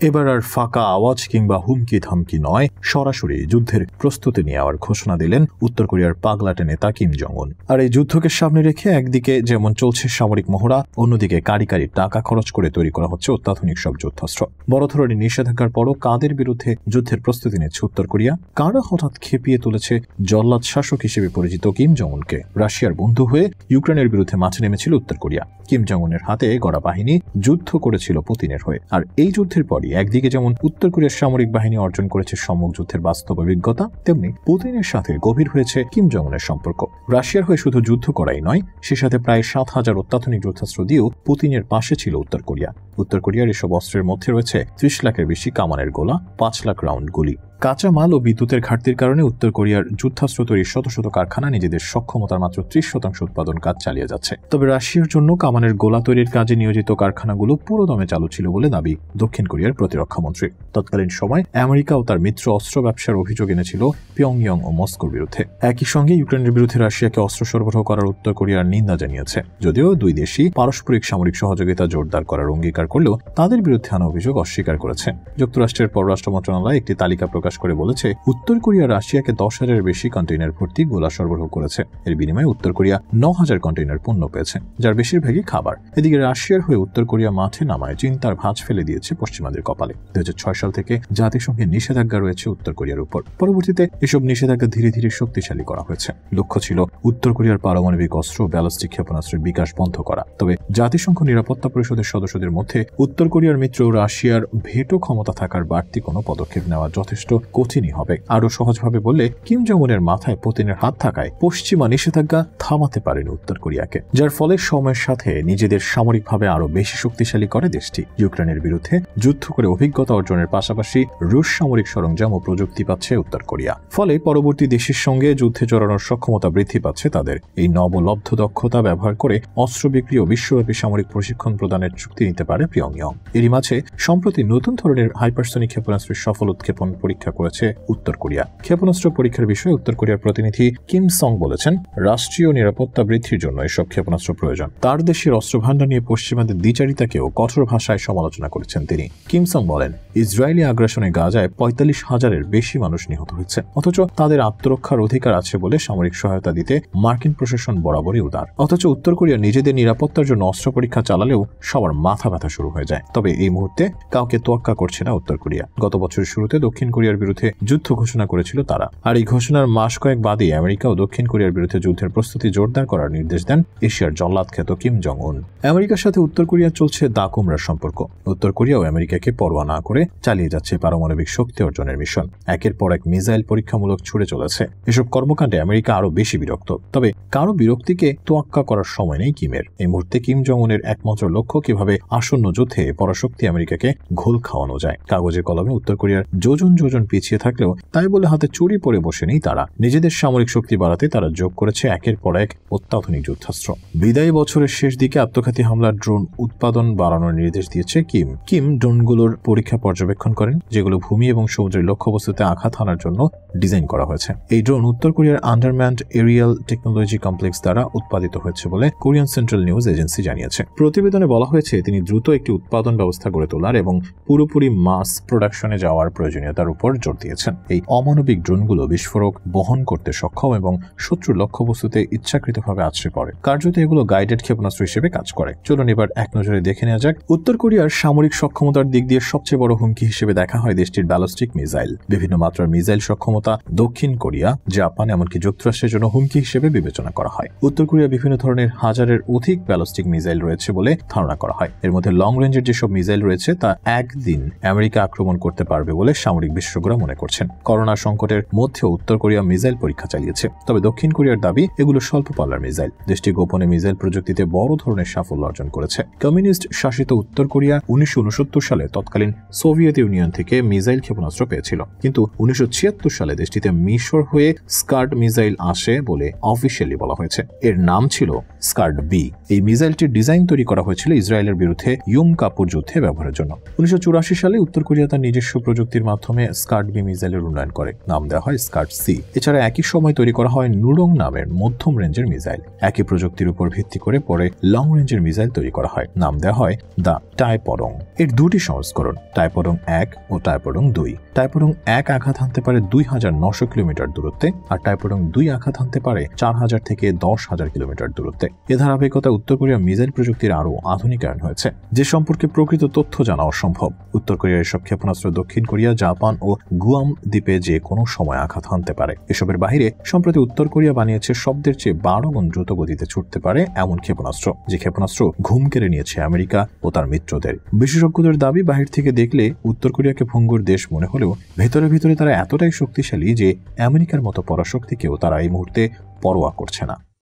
এবার আর ফাঁকা আওয়াজ কিংবা হুমকি থামকি নয়, সরাসরি যুদ্ধের প্রস্তুতি নেওয়ার ঘোষণা দিলেন উত্তর কোরিয়ার পাগলাটে নেতা কিম জং উন। আর এই যুদ্ধকে সামনে রেখে একদিকে যেমন চলছে সামরিক মহড়া, অন্যদিকে কারি টাকা খরচ করে তৈরি করা হচ্ছে অত্যাধুনিক সব যুদ্ধাস্ত্র। বড় ধরনের নিষেধাজ্ঞার পরও কাদের বিরুদ্ধে যুদ্ধের প্রস্তুতি নিচ্ছে উত্তর কোরিয়া? কারা হঠাৎ খেপিয়ে তুলেছে জল্লাদ শাসক হিসেবে পরিচিত কিম জং উনকে? রাশিয়ার বন্ধু হয়ে ইউক্রেনের বিরুদ্ধে মাঠে নেমেছিল উত্তর কোরিয়া। কিম জং উনের হাতে গড়া বাহিনী যুদ্ধ করেছিল পুতিনের হয়ে। আর এই যুদ্ধের পরই একদিকে যেমন উত্তর কোরিয়ার সামরিক বাহিনী অর্জন করেছে সম্মুখ যুদ্ধের বাস্তব অভিজ্ঞতা, তেমনি পুতিনের সাথে গভীর হয়েছে কিম জং উনের সম্পর্ক। রাশিয়ার হয়ে শুধু যুদ্ধ করাই নয়, সে সাথে প্রায় 7,000 অত্যাধুনিক যুদ্ধাস্ত্র দিয়েও পুতিনের পাশে ছিল উত্তর কোরিয়া। উত্তর কোরিয়ার এসব অস্ত্রের মধ্যে রয়েছে 30 লাখের বেশি কামানের গোলা, 5 লাখ রাউন্ড গুলি। কাঁচা মাল ও বিদ্যুতের ঘাটতির কারণে উত্তর কোরিয়ার যুদ্ধাস্ত্র তৈরির শত শত কারখানা নিজেদের সক্ষমতার মাত্র 30% উৎপাদন কাজ চালিয়ে যাচ্ছে। তবে রাশিয়ার জন্য কামানের গোলা তৈরির কাজে নিয়োজিত কারখানাগুলো পুরো দমে চালু ছিল বলে দাবি দক্ষিণ কোরিয়ার প্রতিরক্ষা মন্ত্রী। তৎকালীন সময় আমেরিকা ও তার মিত্র অস্ত্র ব্যবসার অভিযোগ এনেছিল পিয়ংইয়ং ও মস্কোর বিরুদ্ধে। একই সঙ্গে ইউক্রেনের বিরুদ্ধে রাশিয়াকে অস্ত্র সরবরাহ করার উত্তর কোরিয়ার নিন্দা জানিয়েছে। যদিও দুই দেশই পারস্পরিক সামরিক সহযোগিতা জোরদার করার অঙ্গীকার করলেও তাদের বিরুদ্ধে আনা অভিযোগ অস্বীকার করেছে। যুক্তরাষ্ট্রের পররাষ্ট্র মন্ত্রণালয় একটি তালিকা প্রকাশ করে বলেছে, উত্তর কোরিয়া রাশিয়াকে 10,000-এর বেশি কন্টেইনার ভর্তি গোলা সরবরাহ করেছে। এর বিনিময়ে উত্তর কোরিয়া 9,000 কন্টেইনার পণ্য পেয়েছে, যার বেশিরভাগই খাবার। এদিকে রাশিয়ার হয়ে উত্তর কোরিয়া মাঠে নামায় চিন্তার ভাঁজ ফেলে দিয়েছে পশ্চিমাদের কপালে। 2006 সাল থেকে জাতিসংঘের নিষেধাজ্ঞা রয়েছে উত্তর কোরিয়ার উপর। পরবর্তীতে এসব নিষেধাজ্ঞা ধীরে ধীরে শক্তিশালী করা হয়েছে। লক্ষ্য ছিল উত্তর কোরিয়ার পারমাণবিক অস্ত্র ও ব্যালিস্টিক ক্ষেপণাস্ত্রের বিকাশ বন্ধ করা। তবে জাতিসংঘ নিরাপত্তা পরিষদের সদস্যদের মধ্যে উত্তর কোরিয়ার মিত্র রাশিয়ার ভেটো ক্ষমতা থাকার বাড়তি কোনো পদক্ষেপ নেওয়া যথেষ্ট কঠিনই হবে। আরো সহজভাবে বললে, কিম জং উনের মাথায় পুতিনের হাত থাকায় পশ্চিমা নিষেধাজ্ঞা থামাতে পারেনি উত্তর কোরিয়াকে, যার ফলে সময়ের সাথে নিজেদের সামরিকভাবে আরো বেশি শক্তিশালী করে দেশটি। ইউক্রেনের বিরুদ্ধে যুদ্ধ করে অভিজ্ঞতা অর্জনের পাশাপাশি রুশ সামরিক সরঞ্জাম ও প্রযুক্তি পাচ্ছে উত্তর কোরিয়া। ফলে পরবর্তী দেশের সঙ্গে যুদ্ধে জড়ানোর সক্ষমতা বৃদ্ধি পাচ্ছে তাদের। এই নবলব্ধ দক্ষতা ব্যবহার করে অস্ত্র বিক্রি ও বিশ্বব্যাপী সামরিক প্রশিক্ষণ প্রদানের চুক্তি নিতে পারে পিয়ংইয়ং। এরই মাঝে সম্প্রতি নতুন ধরনের হাইপারসনিক ক্ষেপণাস্ত্রের সফল উৎক্ষেপণ পরীক্ষা করেছে উত্তর কোরিয়া। ক্ষেপণাস্ত্র পরীক্ষার বিষয়ে উত্তর কোরিয়ার প্রতিনিধি কিম সং বলেছেন, রাষ্ট্রীয় নিরাপত্তা বৃদ্ধির জন্য এসব ক্ষেপণাস্ত্র প্রয়োজন। তার দেশের অস্ত্রভান্ডার নিয়ে পশ্চিমাদের দ্বিচারিতাকেও কঠোর ভাষায় সমালোচনা করেছেন তিনি। কিম সং বলেন, ইসরায়েলি আগ্রাসনে গাজায় 45,000-এর বেশি মানুষ নিহত হয়েছে, অথচ তাদের আত্মরক্ষার অধিকার আছে বলে সামরিক সহায়তা দিতে মার্কিন প্রশাসন বরাবরই উদার। অথচ উত্তর কোরিয়া নিজেদের নিরাপত্তার জন্য অস্ত্র পরীক্ষা চালালেও সবার মাথা ব্যথা শুরু হয়ে যায়। তবে এই মুহূর্তে কাউকে তোয়াক্কা করছে না উত্তর কোরিয়া। গত বছরের শুরুতে দক্ষিণ কোরিয়ার বিরুদ্ধে যুদ্ধ ঘোষণা করেছিল তারা। আর এই ঘোষণার মাস কয়েক বাদে আমেরিকা ও দক্ষিণ কোরিয়ার বিরুদ্ধে যুদ্ধের প্রস্তুতি জোরদার করার নির্দেশ দেন এশিয়ার জল্লাদ খ্যাত কিম জং উন। আমেরিকার সাথে উত্তর কোরিয়ার চলছে দা-কুমড়ার সম্পর্ক। উত্তর কোরিয়া ও আমেরিকাকে পরোয়া না করে চালিয়ে যাচ্ছে পারমাণবিক শক্তি অর্জনের মিশন। একের পর এক মিসাইল পরীক্ষামূলক ছুড়ে চলেছে। এসব কর্মকাণ্ডে আমেরিকা আরো বেশি বিরক্ত। তবে কারো বিরক্তিকে তোয়াক্কা করার সময় নেই কিমের। এই মুহূর্তে কিম জং উনের একমাত্র লক্ষ্য কিভাবে আসন্ন যুদ্ধে পরাশক্তি আমেরিকাকে ঘোল খাওয়ানো যায়। কাগজে কলমে উত্তর কোরিয়ার যোজন যোজন পিছিয়ে থাকলেও তাই বলে হাতে চুরি পরে বসে নেই তারা। নিজেদের সামরিক শক্তি বাড়াতে তারা যোগ করেছে একের পর এক অত্যাধুনিক যুদ্ধাস্ত্র। বিদায়ী বছরের শেষ দিকে আত্মঘাতী হামলার ড্রোন উৎপাদন বাড়ানোর নির্দেশ দিয়েছে কিম। কিম ড্রোনগুলোর পরীক্ষা পর্যবেক্ষণ করেন, যেগুলো ভূমি এবং সমুদ্রের লক্ষ্যবস্তুতে আঘাত হানার জন্য ডিজাইন করা হয়েছে। এই ড্রোন উত্তর কোরিয়ার আন্ডারম্যান্ড এরিয়াল টেকনোলজি কমপ্লেক্স দ্বারা উৎপাদিত হয়েছে বলে কোরিয়ান সেন্ট্রাল নিউজ এজেন্সি জানিয়েছে। প্রতিবেদনে বলা হয়েছে, তিনি দ্রুত একটি উৎপাদন ব্যবস্থা গড়ে তোলার এবং পুরোপুরি মাস প্রোডাকশনে যাওয়ার প্রয়োজনীয়তার উপর জোর দিয়েছেন। এই অমানবিক ড্রোনগুলো বিস্ফোরক বহন করতে সক্ষম এবং শত্রুর লক্ষ্যবস্তুতে ইচ্ছাকৃতভাবে আছড়ে পড়ে। কার্যত এগুলো গাইডেড ক্ষেপণাস্ত্র হিসেবে কাজ করে। চলুন এবার এক নজরে দেখে নেওয়া যাক উত্তর কোরিয়ার সামরিক সক্ষমতার দিক দিয়ে সবচেয়ে বড় হুমকি হিসেবে দেখা হয় দেশটির ব্যালিস্টিক মিসাইল। বিভিন্ন মাত্রার মিসাইল সক্ষমতা দক্ষিণ কোরিয়া, জাপান এমনকি যুক্তরাষ্ট্রের জন্য হুমকি হিসেবে বিবেচনা করা হয়। উত্তর কোরিয়া বিভিন্ন ধরনের হাজারের অধিক ব্যালিস্টিক মিসাইল রয়েছে বলে ধারণা করা হয়। এর মধ্যে লং রেঞ্জের যেসব মিসাইল রয়েছে তা একদিন আমেরিকা আক্রমণ করতে পারবে বলে সামরিক বিশেষজ্ঞরা মনে করছেন। করোনা সংকটের মধ্যেও উত্তর কোরিয়া মিসাইল পরীক্ষা চালিয়েছে। তবে দক্ষিণ কোরিয়ার দাবি এগুলো স্বল্প পাল্লার মিসাইল। দেশটি গোপনে মিসাইল প্রযুক্তিতে বড় ধরনের সাফল্য অর্জন করেছে। কমিউনিস্ট শাসিত উত্তর কোরিয়া 1969 সালে তৎকালীন সোভিয়েত ইউনিয়ন থেকে মিসাইল ক্ষেপণাস্ত্র পেয়েছিল, কিন্তু 1976 সালে দেশটিতে মিশর হয়ে স্কার্ড মিসাইল আসে বলে অফিসিয়ালি বলা হয়েছে। এর নাম ছিল স্কার্ড বি। এই মিসাইলটির ডিজাইন তৈরি করা হয়েছিল ইসরায়েলের বিরুদ্ধে ইয়ম কাপুর যুদ্ধে ব্যবহারের জন্য। 1984 সালে উত্তর কোরিয়া তার নিজস্ব প্রযুক্তির মাধ্যমে স্কাড বি মিসাইলের উন্নয়ন করে, নাম দেওয়া হয় স্কাড সি। এছাড়া একই সময় তৈরি করা হয় নুডং নামের মধ্যম রেঞ্জের মিসাইল। একই প্রযুক্তির উপর ভিত্তি করে পরে লং রেঞ্জের মিসাইল তৈরি করা হয়, নাম দেওয়া হয় দ্য টাইপডং। এর দুটি সংস্করণ, টাইপডং 1 ও টাইপডং 2। টাইপডং 1 আঘাত হানতে পারে 2900 কিলোমিটার দূরত্বে, আর টাইপডং 2 আঘাত হানতে পারে 4000 থেকে 10,000 কিলোমিটার দূরত্বে। এ ধারাবাহিকতা উত্তর কোরিয়া মিসাইল প্রযুক্তির আরও আধুনিকায়ন হয়েছে, যে সম্পর্কে প্রকৃত তথ্য জানা অসম্ভব। উত্তর কোরিয়ার এসব ক্ষেপণাস্ত্র দক্ষিণ কোরিয়া, জাপান ও গুয়াম দ্বীপে যে কোনো সময় আঘাত হানতে পারে। এসবের বাইরে সম্প্রতি উত্তর কোরিয়া বানিয়েছে শব্দের চেয়ে 12 গুণ দ্রুত গতিতে ছুটতে পারে এমন ক্ষেপণাস্ত্র, যে ক্ষেপণাস্ত্র ঘুম কেড়ে নিয়েছে আমেরিকা ও তার মিত্রদের। বিশেষজ্ঞদের দাবি, বাহির থেকে দেখলে উত্তর কোরিয়াকে ভঙ্গুর দেশ মনে হলেও ভেতরে ভেতরে তারা এতটাই শক্তিশালী যে আমেরিকার মতো পরাশক্তিকেও তারা এই মুহূর্তে পরোয়া করছে না।